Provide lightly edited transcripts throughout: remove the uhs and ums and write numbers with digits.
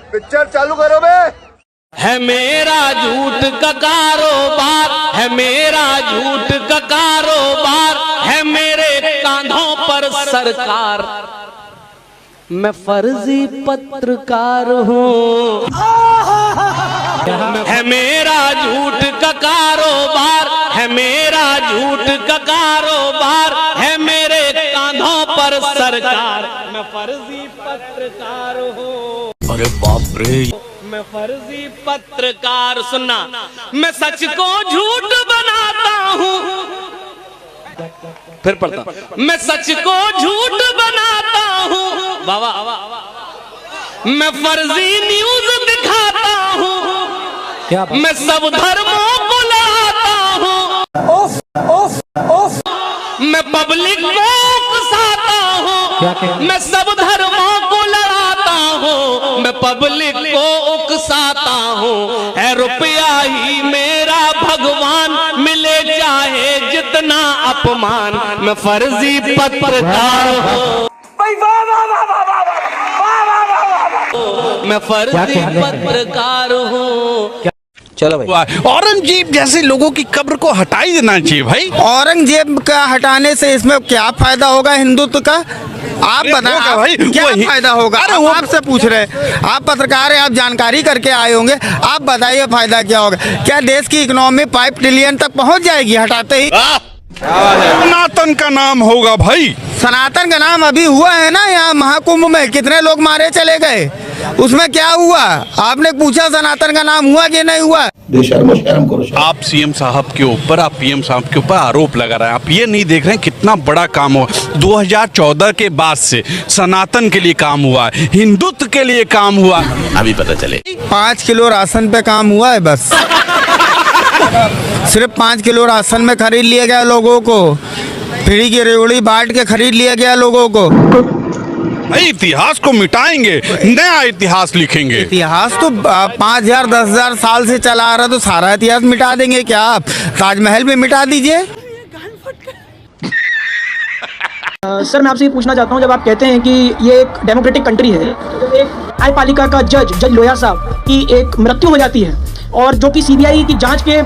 Picture चालू करो बे। है मेरा झूठ का कारोबार, है मेरा झूठ का कारोबार, है मेरे कांधों पर सरकार, मैं फर्जी पत्रकार हूँ। है मेरा झूठ का कारोबार, है मेरा झूठ का कारोबार, है मेरे कांधों पर सरकार, मैं फर्जी पत्रकार हूँ। अरे बाप रे, मैं फर्जी पत्रकार। सुनना, मैं सच को झूठ बनाता हूँ, फिर पढ़ता, मैं सच को झूठ बनाता हूँ, वाह वाह, मैं फर्जी न्यूज दिखाता हूँ, मैं सब धर्मों को लाता हूँ, मैं पब्लिक को उकसाता हूँ, मैं सब धर्मों को लड़ाता हूँ, मैं पब्लिक को उकसाता हूँ। है रुपया ही मेरा भगवान, मिले चाहे जितना अपमान, मैं फर्जी पत्रकार हूँ। मैं फर्जी पत्रकार हूँ। चलो भाई, औरंगजेब जैसे लोगों की कब्र को हटा ही देना चाहिए भाई। औरंगजेब का हटाने से इसमें क्या फायदा होगा हिंदुत्व का? आप बताएं भाई, क्या फायदा होगा? अरे वो आपसे पूछ रहे हैं, आप पत्रकार हैं, आप जानकारी करके आए होंगे, आप बताइए फायदा क्या होगा? क्या देश की इकोनॉमी 5 ट्रिलियन तक पहुंच जाएगी हटाते ही? सनातन का नाम होगा भाई। सनातन का नाम अभी हुआ है ना, यहाँ महाकुंभ में कितने लोग मारे चले गए, उसमें क्या हुआ? आपने पूछा सनातन का नाम हुआ कि नहीं हुआ? आप सीएम साहब के ऊपर, आप पीएम साहब के ऊपर आरोप लगा रहे हैं। आप ये नहीं देख रहे हैं कितना बड़ा काम हुआ। 2014 के बाद से सनातन के लिए काम हुआ है, हिंदुत्व के लिए काम हुआ, अभी पता चले 5 किलो राशन पे काम हुआ है बस। सिर्फ 5 किलो राशन में खरीद लिया गया लोगों को, फ्री की रेवड़ी बांट के खरीद लिया गया लोगों को। इतिहास को मिटाएंगे, नया इतिहास लिखेंगे। इतिहास तो 5000 10,000 साल से चला आ रहा, तो सारा इतिहास मिटा देंगे क्या आप? ताजमहल भी मिटा दीजिए। सर मैं आपसे ये पूछना चाहता हूँ, जब आप कहते हैं कि ये एक डेमोक्रेटिक कंट्री है, तो एक न्यायपालिका का जज लोया साहब की एक मृत्यु हो जाती है, और जो कि सीबीआई की जांच के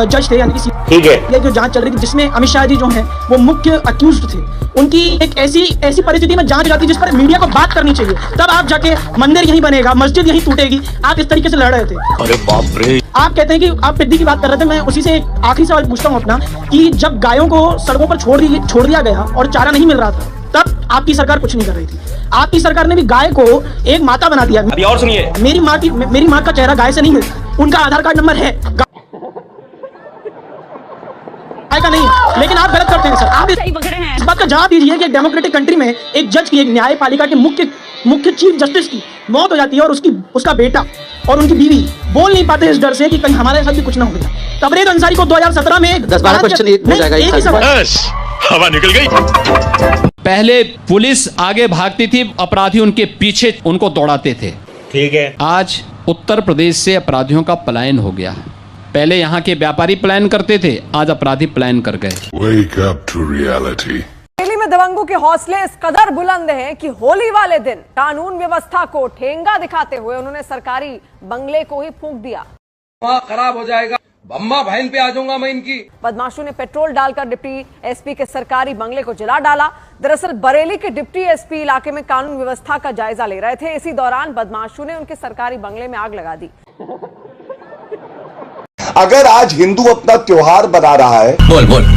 जज थे, यानी कि सीबीआई जो जांच चल रही थी, जिसमें अमित शाह जी जो हैं वो मुख्य अक्यूज्ड थे, उनकी एक ऐसी परिस्थिति में जांच जाती जिस पर मीडिया को बात करनी चाहिए, तब आप जाके मंदिर यहीं बनेगा, मस्जिद यहीं टूटेगी, आप इस तरीके से लड़ रहे थे। अरे बाप रे, आप कहते हैं कि आप पिद्दी की बात कर रहे थे, मैं उसी से एक आखिरी सवाल पूछता हूँ अपना, कि जब गायों को सड़कों पर छोड़ दिया गया और चारा नहीं मिल रहा था, तब आपकी सरकार कुछ नहीं कर रही थी। आपकी सरकार ने भी गाय को एक माता बना दिया। अभी और सुनिए, मेरी माँ का चेहरा गाय से नहीं मिलता, उनका आधार कार्ड नंबर है गाय का नहीं, लेकिन आप गलत करते हैं सर। आप इस बात का जवाब दीजिए कि एक डेमोक्रेटिक कंट्री में एक जज की, एक न्यायपालिका के मुख्य चीफ जस्टिस की मौत हो जाती है, और उसका बेटा और उनकी बीवी बोल नहीं पाते इस डर से कि कहीं हमारे साथ भी कुछ ना हो गया। तबरेज़ अंसारी को 2017 में 10-12 क्वेश्चन एक हो जाएगा, हवा निकल गई। पहले पुलिस आगे भागती थी, अपराधी उनके पीछे उनको दौड़ाते थे। ठीक है, आज उत्तर प्रदेश से अपराधियों का पलायन हो गया। पहले यहाँ के व्यापारी पलायन करते थे, आज अपराधी पलायन कर गए। Wake up to reality. Delhi में दबंगों के हौसले इस कदर बुलंद हैं कि होली वाले दिन कानून व्यवस्था को ठेंगा दिखाते हुए उन्होंने सरकारी बंगले को ही फूंक दिया। खराब हो जाएगा, बम्मा बहन पे आ जाऊंगा मैं इनकी। बदमाशों ने पेट्रोल डालकर डिप्टी एसपी के सरकारी बंगले को जला डाला। दरअसल बरेली के डिप्टी एसपी इलाके में कानून व्यवस्था का जायजा ले रहे थे, इसी दौरान बदमाशों ने उनके सरकारी बंगले में आग लगा दी। अगर आज हिंदू अपना त्योहार बना रहा है, बोल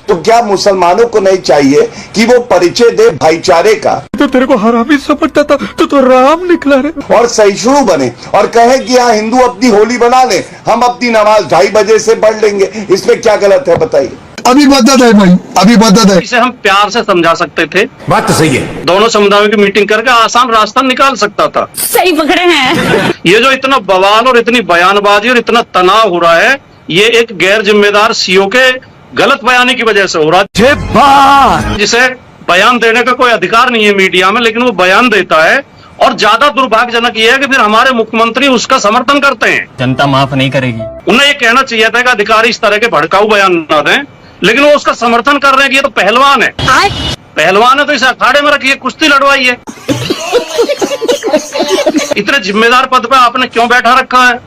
तो क्या मुसलमानों को नहीं चाहिए कि वो परिचय दे भाईचारे का? तो तेरे को हरामी समझता था, तो राम निकला रे। और सहिष्णु बने और कहे कि हाँ हिंदू अपनी होली बना ले, हम अपनी नमाज 2:30 बजे से पढ़ लेंगे, इसमें क्या गलत है बताइए? अभी मदद है भाई, अभी मदद है। इसे हम प्यार से समझा सकते थे, बात तो सही है। दोनों समुदायों की मीटिंग करके आसान रास्ता निकाल सकता था। सही पकड़े हैं। ये जो इतना बवाल और इतनी बयानबाजी और इतना तनाव हो रहा है, ये एक गैर जिम्मेदार सीओ के गलत बयानी की वजह से हो रहा है, जिसे बयान देने का कोई अधिकार नहीं है मीडिया में, लेकिन वो बयान देता है। और ज्यादा दुर्भाग्यजनक ये है कि फिर हमारे मुख्यमंत्री उसका समर्थन करते हैं। जनता माफ नहीं करेगी। उन्हें ये कहना चाहिए था कि अधिकारी इस तरह के भड़काऊ बयान न दें, लेकिन वो उसका समर्थन कर रहे हैं कि ये तो पहलवान है। पहलवान है तो इसे अखाड़े में रखिए, कुश्ती लड़वाइए। इतने जिम्मेदार पद पे आपने क्यों बैठा रखा है?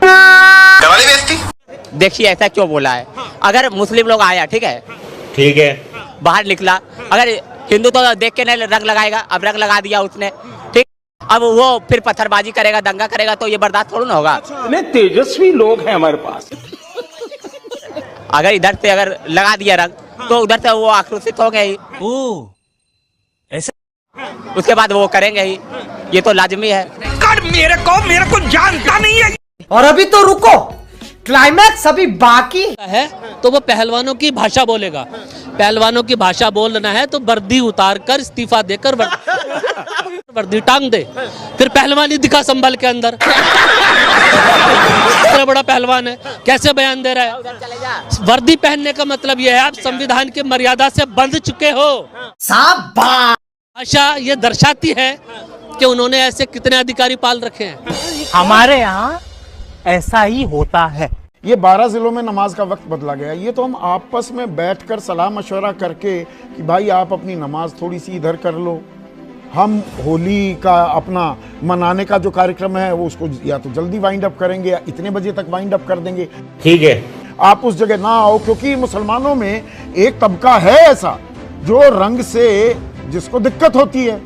देखिए ऐसा क्यों बोला है? अगर मुस्लिम लोग आया, ठीक है, बाहर निकला, अगर हिंदू तो देख के नहीं रंग लगाएगा, अब रंग लगा दिया उसने, ठीक, अब वो फिर पत्थरबाजी करेगा, दंगा करेगा, तो ये बर्दाश्त थोड़ा ना होगा। तेजस्वी लोग हैं हमारे पास। अगर इधर से अगर लगा दिया रंग तो उधर से वो आक्रोशित हो गए ही, ऐसे उसके बाद वो करेंगे ही, ये तो लाजमी है। मेरे को जानता नहीं है। और अभी तो रुको, क्लाइमैक्स अभी बाकी है तो वो पहलवानों की भाषा बोलेगा। पहलवानों की भाषा बोलना है तो वर्दी उतार कर, इस्तीफा देकर वर्दी टांग दे, फिर पहलवानी दिखा संभल के अंदर। इतना बड़ा पहलवान है, कैसे बयान दे रहा है? वर्दी पहनने का मतलब यह है आप संविधान की मर्यादा से बंध चुके हो। भाषा ये दर्शाती है कि उन्होंने ऐसे कितने अधिकारी पाल रखे हैं। हमारे यहाँ ऐसा ही होता है। ये 12 जिलों में नमाज का वक्त बदला गया। ये तो हम आपस में बैठकर सलाह मशवरा करके कि भाई आप अपनी नमाज थोड़ी सी इधर कर लो, हम होली का अपना मनाने का जो कार्यक्रम है वो उसको या तो जल्दी वाइंड अप करेंगे या इतने बजे तक वाइंड अप कर देंगे, ठीक है, आप उस जगह ना आओ। क्योंकि मुसलमानों में एक तबका है ऐसा जो रंग से जिसको दिक्कत होती है,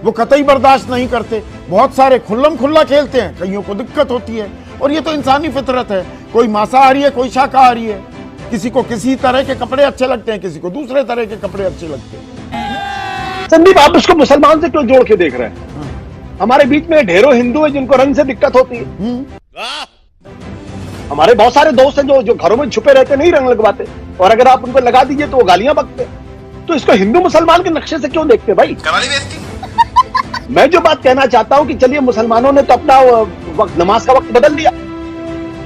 वो कतई बर्दाश्त नहीं करते। बहुत सारे खुल्लम खुल्ला खेलते हैं, कईयों को दिक्कत होती है, और ये तो इंसानी फितरत है। कोई मांसाहारी है, कोई शाकाहारी है, किसी को किसी तरह के कपड़े अच्छे लगते हैं, किसी को दूसरे तरह के कपड़े अच्छे लगते हैं। संदीप, आप उसको मुसलमान से क्यों जोड़ के देख रहे हैं? हमारे बीच में ढेरों हिंदू है जिनको रंग से दिक्कत होती है। हमारे बहुत सारे दोस्त हैं जो घरों में छुपे रहते, नहीं रंग लगवाते, और अगर आप उनको लगा दीजिए तो वो गालियां बकते। तो इसको हिंदू मुसलमान के नक्शे से क्यों देखते भाई? मैं जो बात कहना चाहता हूं कि चलिए मुसलमानों ने तो अपना वक्त, नमाज का वक्त बदल दिया,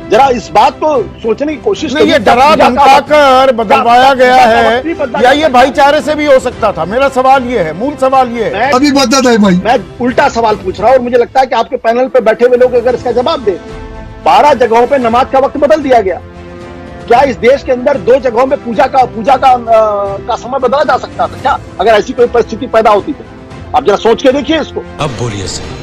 जरा इस बात को सोचने की कोशिश नहीं, ये डरा धमका कर बदलवाया गया है या ये भाईचारे से भी हो सकता था? मेरा सवाल ये है, मूल सवाल ये है। अभी बदल है भाई, मैं उल्टा सवाल पूछ रहा हूँ और मुझे लगता है कि आपके पैनल पे बैठे हुए लोग अगर इसका जवाब दे। 12 जगहों पे नमाज का वक्त बदल दिया गया, क्या इस देश के अंदर 2 जगहों में पूजा का समय बदला जा सकता था क्या, अगर ऐसी कोई परिस्थिति पैदा होती तो? आप जरा सोच के देखिए इसको। अब बोलिए सर।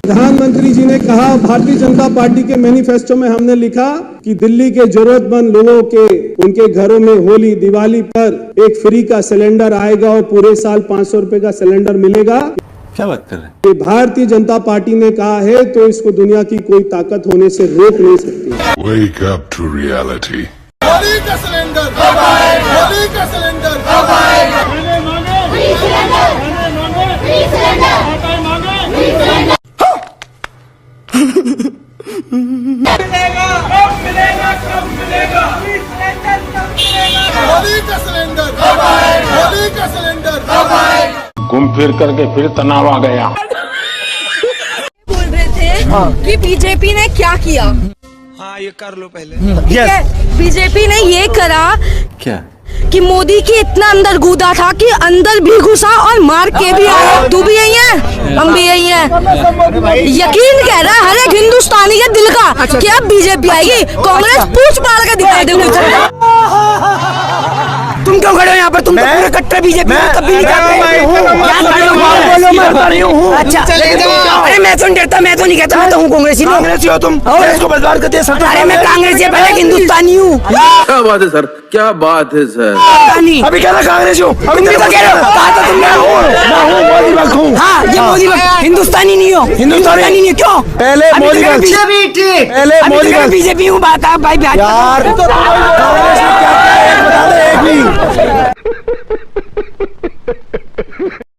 प्रधानमंत्री जी ने कहा, भारतीय जनता पार्टी के मैनिफेस्टो में हमने लिखा कि दिल्ली के जरूरतमंद लोगों के उनके घरों में होली दिवाली पर एक फ्री का सिलेंडर आएगा और पूरे साल 500 रुपए का सिलेंडर मिलेगा। क्या बात कर रहे हैं? ये भारतीय जनता पार्टी ने कहा है तो इसको दुनिया की कोई ताकत होने से रोक नहीं सकती। Wake up to reality. Holi का सिलेंडर कब आएगा? होली का सिलेंडर कब आएगा? मैंने मांगे फ्री सिलेंडर, मैंने मांगे फ्री सिलेंडर, मांगे फ्री सिलेंडर। मिलेगा, कब मिलेगा, कब मिलेगा? फ्री सिलेंडर कब मिलेगा? होली का सिलेंडर कब आएगा? होली का सिलेंडर कब आएगा? घूम फिर करके फिर तनाव आ गया। बोल रहे थे कि बीजेपी ने क्या किया। हाँ, ये कर लो पहले। ठीक है, बीजेपी ने ये करा क्या कि मोदी के इतना अंदर कूदा था कि अंदर भी घुसा और मार के भी आया। तू भी यही है, हम भी यही हैं। यकीन कह रहा है हर एक हिंदुस्तानी के दिल का कि अब बीजेपी आएगी। कांग्रेस पूछ पाड़ के दिखा दे मुझे। तुम क्यों खड़े हो यहाँ पर? तुम तो पूरे कट्टर बीजेपी में कभी नहीं जाते हो। अच्छा, अरे मैं तो नहीं डरता, मैं तो नहीं कहता, मैं तो हूँ कांग्रेसी। कांग्रेसी हो तुम, कांग्रेस को बर्बाद कर दिया। अरे मैं कांग्रेसी है, पहले हिंदुस्तानी हूँ। क्या बात है सर, क्या बात है सर? अभी कह रहा कांग्रेसी हूँ, तुम भी तो कह रहे हो। कहा तो तुमने मोदी भक्त हूँ। हाँ, ये मोदी भक्त, हिंदुस्तानी नहीं हो, हिंदुस्तानी नहीं हो। क्यों? पहले मोदी भक्त, पहले मोदी भक्त, बीजेपी हूँ। बात आप भाई यार कांग्रेस ने क्या किया है बता दे एक भी।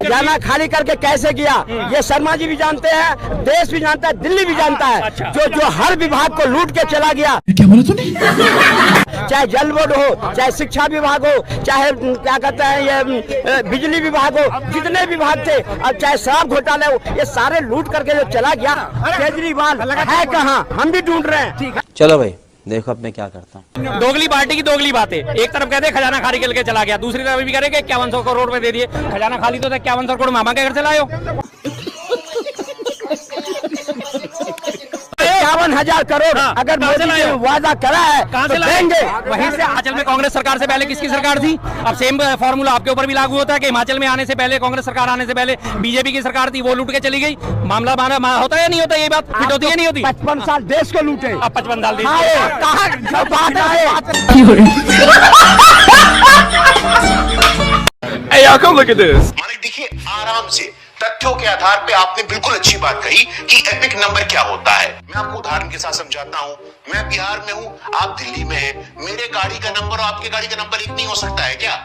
जाना खाली करके कैसे किया ये शर्मा जी भी जानते हैं, देश भी जानता है, दिल्ली भी जानता है। जो हर विभाग को लूट के चला गया। क्या बोला तूने? चाहे जल बोर्ड हो, चाहे शिक्षा विभाग हो, चाहे क्या कहते हैं ये बिजली विभाग हो, जितने विभाग थे, अब चाहे शराब घोटाले हो, ये सारे लूट करके जो चला गया। केजरीवाल है कहाँ? हम भी ढूंढ रहे हैं। चलो भाई देखो अब मैं क्या करता हूँ। दोगली पार्टी की दोगली बातें। एक तरफ कहते खजाना खाली करके चला गया, दूसरी तरफ भी करेंगे 5100 करोड़ रुपए दे दिए। खजाना खाली तो था, 5100 करोड़ मामा के घर से लाए हो। 51,000 करोड़ अगर मोदी ने वादा करा है तो देंगे। वहीं से हिमाचल में कांग्रेस सरकार से पहले किसकी सरकार थी? अब सेम फॉर्मूला आपके ऊपर भी लागू होता है कि हिमाचल में आने से पहले, कांग्रेस सरकार आने से पहले बीजेपी की सरकार थी, वो लूट के चली गई। मामला होता है या नहीं होता? ये बात फिट होती है नहीं होती? 55 साल देश को लूटे। अब 55 साल देश देखिए, आराम से तथ्यों के आधार पे आपने बिल्कुल अच्छी बात कही कि एपिक नंबर क्या होता है। मैं आपको उदाहरण के साथ समझाता हूँ। मैं बिहार में हूँ, आप दिल्ली में हैं। मेरे गाड़ी का नंबर और आपके गाड़ी का नंबर एक नहीं हो सकता है क्या?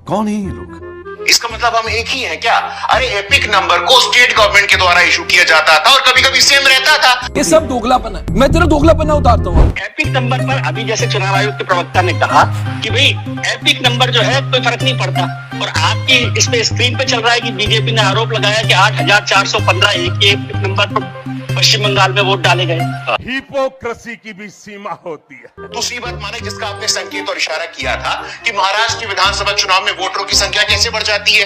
कौन है ये लोग? इसका मतलब हम एक ही हैं क्या? अरे एपिक नंबर को स्टेट गवर्नमेंट के द्वारा इशू किया जाता था और कभी कभी सेम रहता था। ये सब दोगलापन है। मैं तेरा दोगलापन उतारता हूँ। एपिक नंबर पर अभी जैसे चुनाव आयोग के प्रवक्ता ने कहा कि भाई एपिक नंबर जो है कोई फर्क नहीं पड़ता, और आपकी इस पे स्क्रीन पे चल रहा है कि बीजेपी ने आरोप लगाया कि 8,415 एक एपिक नंबर पर पश्चिम बंगाल में वोट डाले गए। हिपोक्रेसी की भी सीमा होती है। दूसरी बात माने जिसका आपने संकेत और इशारा किया था कि महाराष्ट्र के विधानसभा चुनाव में वोटरों की संख्या कैसे बढ़ जाती है,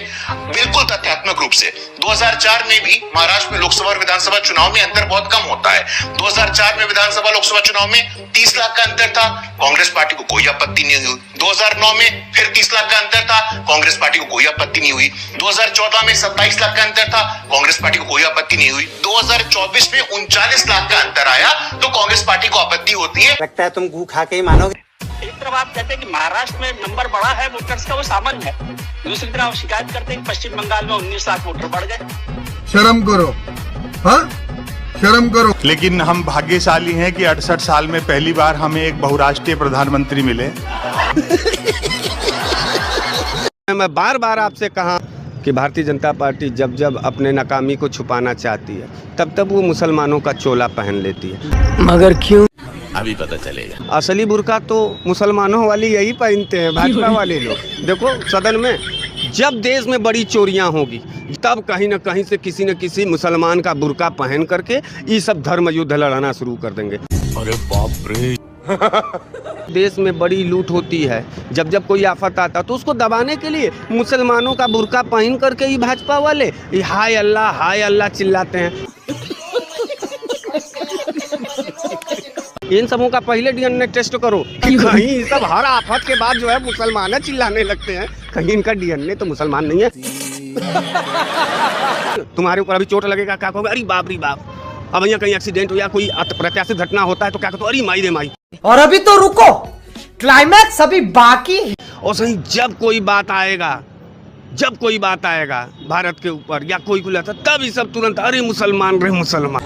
बिल्कुल तथ्यात्मक रूप से 2004 में भी महाराष्ट्र में लोकसभा और विधानसभा चुनाव में अंतर बहुत कम होता है। 2004 में विधानसभा लोकसभा चुनाव में 30 लाख का अंतर था, कांग्रेस पार्टी को कोई आपत्ति नहीं हुई। 2009 में फिर 30 लाख का अंतर था, कांग्रेस पार्टी को कोई आपत्ति नहीं हुई। 2014 में 27 लाख का अंतर था, कांग्रेस पार्टी को कोई आपत्ति नहीं हुई। 2024 में 39 लाख का अंतर आया तो कांग्रेस पार्टी को आपत्ति होती है। लगता है तुम गू खा के ही मानोगे। एक तरफ आप कहते हैं कि महाराष्ट्र में नंबर बढ़ा है वोटर्स का, वो सामान्य है। दूसरी तरफ आप शिकायत करते हैं कि पश्चिम बंगाल में 19 लाख वोटर बढ़ गए। शर्म करो, हाँ शर्म करो। लेकिन हम भाग्यशाली हैं कि 68 साल में पहली बार हमें एक बहुराष्ट्रीय प्रधानमंत्री मिले। मैं बार बार आपसे कहा कि भारतीय जनता पार्टी जब जब अपने नाकामी को छुपाना चाहती है तब तब वो मुसलमानों का चोला पहन लेती है। मगर क्यों? अभी पता चलेगा। असली बुर्का तो मुसलमानों वाली यही पहनते हैं, भाजपा वाले लोग। देखो सदन में जब देश में बड़ी चोरियां होगी तब कहीं न कहीं से किसी न किसी मुसलमान का बुर्का पहन करके ये सब धर्म युद्ध लड़ाना शुरू कर देंगे। अरे बाप रे। देश में बड़ी लूट होती है, जब जब कोई आफत आता तो उसको दबाने के लिए मुसलमानों का बुर्का पहन करके ही भाजपा वाले हाय अल्लाह चिल्लाते हैं। इन सबों का पहले डीएनए टेस्ट करो कि कहीं सब हर आफत के बाद जो है मुसलमान चिल्लाने लगते हैं, कहीं इनका डीएनए तो मुसलमान नहीं है। तुम्हारे ऊपर अभी चोट लगेगा, क्या कहोगे? अरे बाप रे बाप। अब यहाँ कहीं एक्सीडेंट हो या कोई अप्रत्याशित घटना होता है तो क्या कहते हो? अरे माई रे माई। और अभी तो रुको, क्लाइमैक्स अभी बाकी। और सही जब कोई बात आएगा भारत के ऊपर या कोई तब ये सब तुरंत अरे मुसलमान रे मुसलमान।